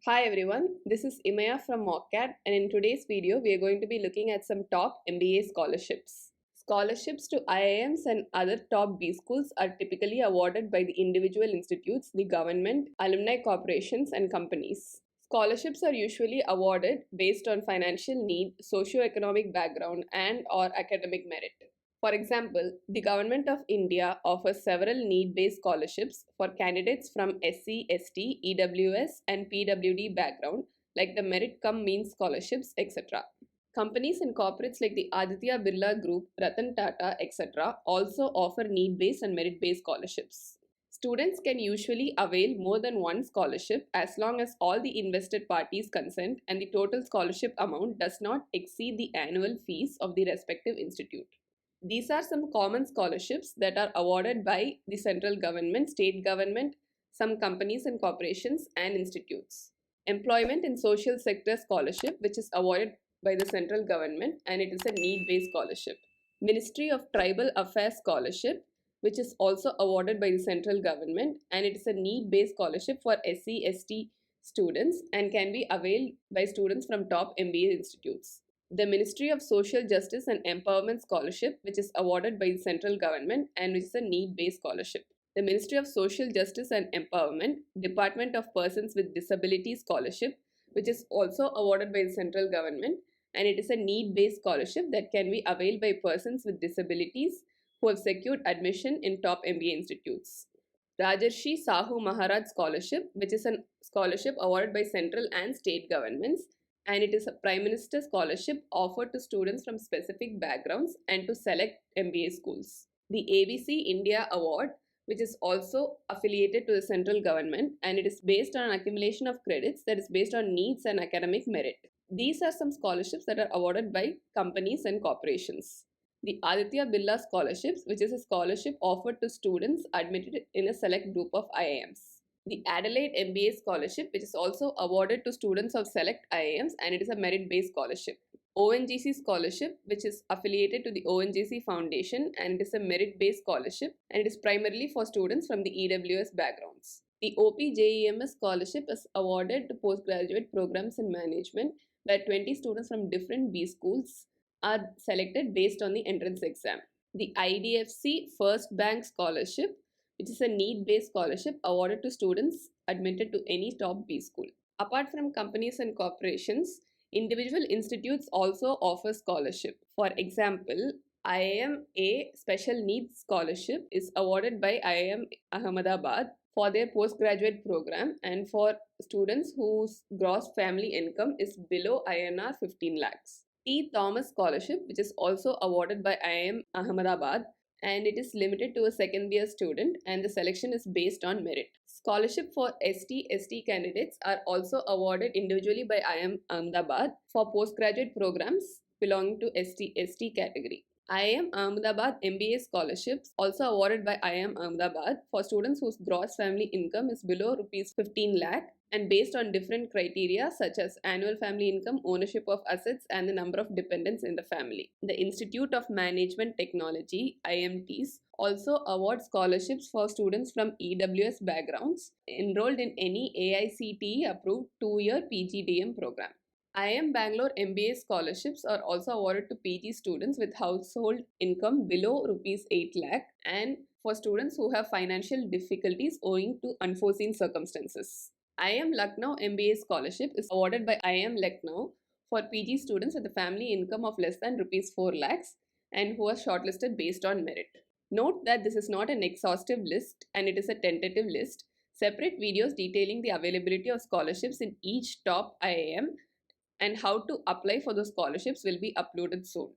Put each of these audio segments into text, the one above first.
Hi everyone, this is Imaya from Mockat, and in today's video we are going to be looking at some top MBA scholarships. Scholarships to IIMs and other top B schools are typically awarded by the individual institutes, the government, alumni corporations and companies. Scholarships are usually awarded based on financial need, socio-economic background and or academic merit. For example, the Government of India offers several need-based scholarships for candidates from SC, ST, EWS and PWD background like the Merit Cum Means scholarships, etc. Companies and corporates like the Aditya Birla Group, Ratan Tata, etc. also offer need-based and merit-based scholarships. Students can usually avail more than one scholarship as long as all the invested parties consent and the total scholarship amount does not exceed the annual fees of the respective institute. These are some common scholarships that are awarded by the central government, state government, some companies and corporations and institutes. Employment in Social Sector Scholarship, which is awarded by the central government and it is a need-based scholarship. Ministry of Tribal Affairs Scholarship, which is also awarded by the central government and it is a need-based scholarship for SC, ST students and can be availed by students from top MBA institutes. The Ministry of Social Justice and Empowerment Scholarship, which is awarded by the central government and which is a need-based scholarship. The Ministry of Social Justice and Empowerment, Department of Persons with Disabilities Scholarship, which is also awarded by the central government and it is a need-based scholarship that can be availed by persons with disabilities who have secured admission in top MBA institutes. Rajarshi Sahu Maharaj Scholarship, which is a scholarship awarded by central and state governments and it is a Prime Minister scholarship offered to students from specific backgrounds and to select MBA schools. The ABC India Award, which is also affiliated to the central government and it is based on an accumulation of credits that is based on needs and academic merit. These are some scholarships that are awarded by companies and corporations. The Aditya Birla Scholarships, which is a scholarship offered to students admitted in a select group of IIMs. The Adelaide MBA Scholarship, which is also awarded to students of select IIMs and it is a merit-based scholarship. ONGC Scholarship, which is affiliated to the ONGC Foundation and it is a merit-based scholarship and it is primarily for students from the EWS backgrounds. The OPJEMS Scholarship is awarded to postgraduate programs in management where 20 students from different B schools are selected based on the entrance exam. The IDFC First Bank Scholarship, which is a need-based scholarship awarded to students admitted to any top B school. Apart from companies and corporations, individual institutes also offer scholarship. For example, IIM A Special Needs Scholarship is awarded by IIM Ahmedabad for their postgraduate program and for students whose gross family income is below INR 15 lakhs. T. Thomas Scholarship, which is also awarded by IIM Ahmedabad, and it is limited to a second year student and the selection is based on merit. Scholarship for ST candidates are also awarded individually by IIM Ahmedabad for postgraduate programs belonging to ST category. IIM Ahmedabad MBA scholarships also awarded by IIM Ahmedabad for students whose gross family income is below rupees 15 lakh and based on different criteria such as annual family income, ownership of assets and the number of dependents in the family. The Institute of Management Technology IMTs also award scholarships for students from EWS backgrounds enrolled in any AICTE approved 2-year PGDM program. IIM Bangalore MBA scholarships are also awarded to PG students with household income below rupees 8 lakh and for students who have financial difficulties owing to unforeseen circumstances. IIM Lucknow MBA scholarship is awarded by IIM Lucknow for PG students with a family income of less than rupees 4 lakhs and who are shortlisted based on merit. Note that this is not an exhaustive list and it is a tentative list. Separate videos detailing the availability of scholarships in each top IIM and how to apply for those scholarships will be uploaded soon.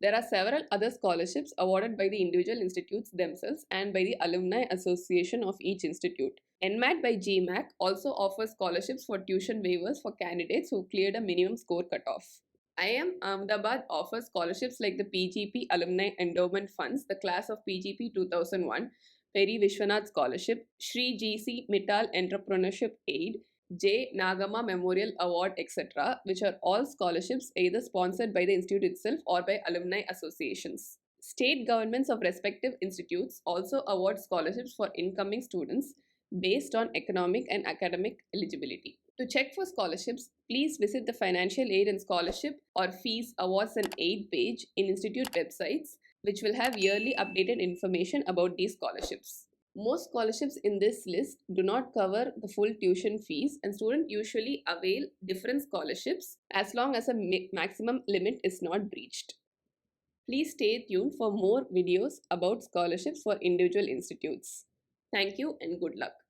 There are several other scholarships awarded by the individual institutes themselves and by the alumni association of each institute. NMAT by GMAC also offers scholarships for tuition waivers for candidates who cleared a minimum score cutoff. IIM Ahmedabad offers scholarships like the PGP Alumni Endowment Funds, the class of PGP 2001, Peri Vishwanath Scholarship, Shri GC Mittal Entrepreneurship Aid, J. Nagama Memorial Award, etc., which are all scholarships either sponsored by the institute itself or by alumni associations. State governments of respective institutes also award scholarships for incoming students based on economic and academic eligibility. To check for scholarships, please visit the Financial Aid and Scholarship or Fees, Awards and Aid page in institute websites, which will have yearly updated information about these scholarships. Most scholarships in this list do not cover the full tuition fees, and students usually avail different scholarships as long as a maximum limit is not breached. Please stay tuned for more videos about scholarships for individual institutes. Thank you and good luck.